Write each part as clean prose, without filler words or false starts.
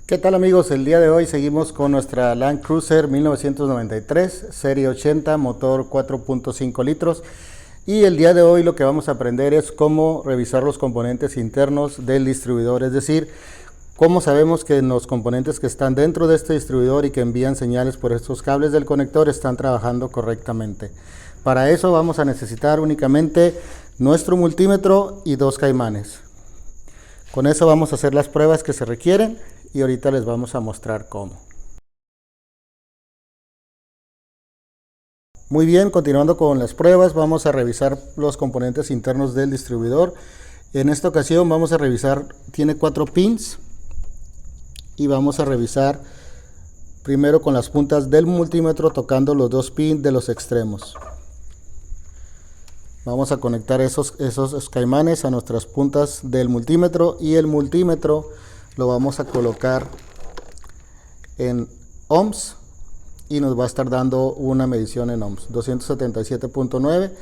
¿Qué tal amigos? El día de hoy seguimos con nuestra Land Cruiser 1993, serie 80, motor 4.5 litros. Y el día de hoy lo que vamos a aprender es cómo revisar los componentes internos del distribuidor, es decir, cómo sabemos que los componentes que están dentro de este distribuidor y que envían señales por estos cables del conector están trabajando correctamente. Para eso vamos a necesitar únicamente nuestro multímetro y dos caimanes. Con eso vamos a hacer las pruebas que se requieren y ahorita les vamos a mostrar cómo. Muy bien, continuando con las pruebas, vamos a revisar los componentes internos del distribuidor. En esta ocasión vamos a revisar, tiene 4 pins y vamos a revisar primero con las puntas del multímetro tocando los 2 pins de los extremos. Vamos a conectar esos caimanes a nuestras puntas del multímetro y el multímetro lo vamos a colocar en ohms y nos va a estar dando una medición en ohms, 277.9.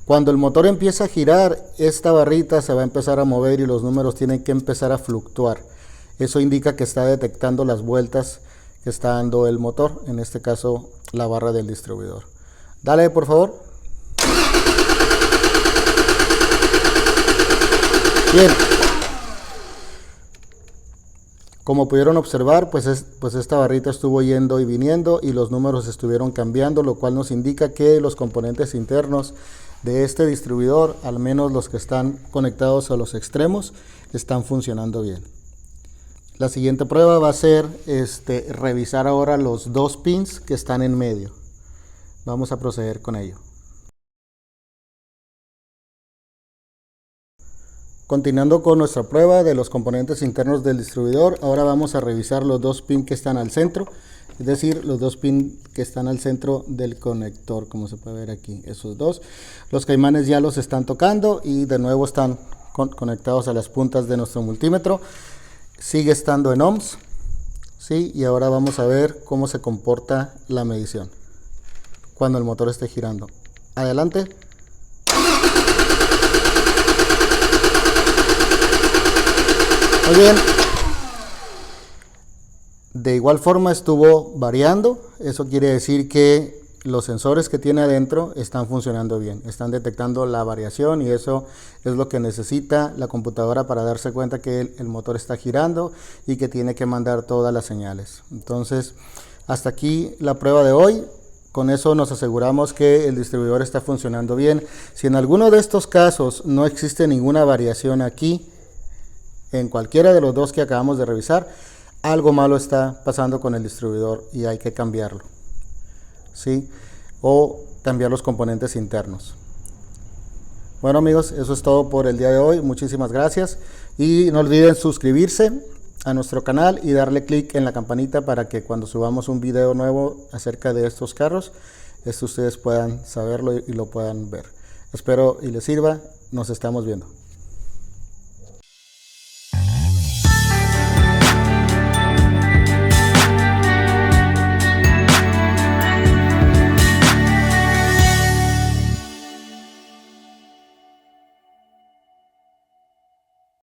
Cuando el motor empieza a girar, esta barrita se va a empezar a mover y los números tienen que empezar a fluctuar. Eso indica que está detectando las vueltas que está dando el motor, en este caso la barra del distribuidor. Dale por favor. Bien, como pudieron observar, pues esta barrita estuvo yendo y viniendo y los números estuvieron cambiando, lo cual nos indica que los componentes internos de este distribuidor, al menos los que están conectados a los extremos, están funcionando bien. La siguiente prueba va a ser revisar ahora los 2 pins que están en medio. Vamos a proceder con ello. Continuando con nuestra prueba de los componentes internos del distribuidor, ahora vamos a revisar los 2 pins que están al centro, es decir, los 2 pins que están al centro del conector, como se puede ver aquí, esos dos. Los caimanes ya los están tocando y de nuevo están conectados a las puntas de nuestro multímetro. Sigue estando en ohms, ¿sí? Y ahora vamos a ver cómo se comporta la medición cuando el motor esté girando. Adelante. Muy bien, de igual forma estuvo variando, eso quiere decir que los sensores que tiene adentro están funcionando bien, están detectando la variación y eso es lo que necesita la computadora para darse cuenta que el motor está girando y que tiene que mandar todas las señales. Entonces, hasta aquí la prueba de hoy. Con eso nos aseguramos que el distribuidor está funcionando bien. Si en alguno de estos casos no existe ninguna variación aquí, en cualquiera de los dos que acabamos de revisar, algo malo está pasando con el distribuidor y hay que cambiarlo, ¿sí? O cambiar los componentes internos. Bueno amigos, eso es todo por el día de hoy. Muchísimas gracias y no olviden suscribirse a nuestro canal y darle clic en la campanita para que cuando subamos un video nuevo acerca de estos carros, ustedes puedan saberlo y lo puedan ver. Espero y les sirva. Nos estamos viendo.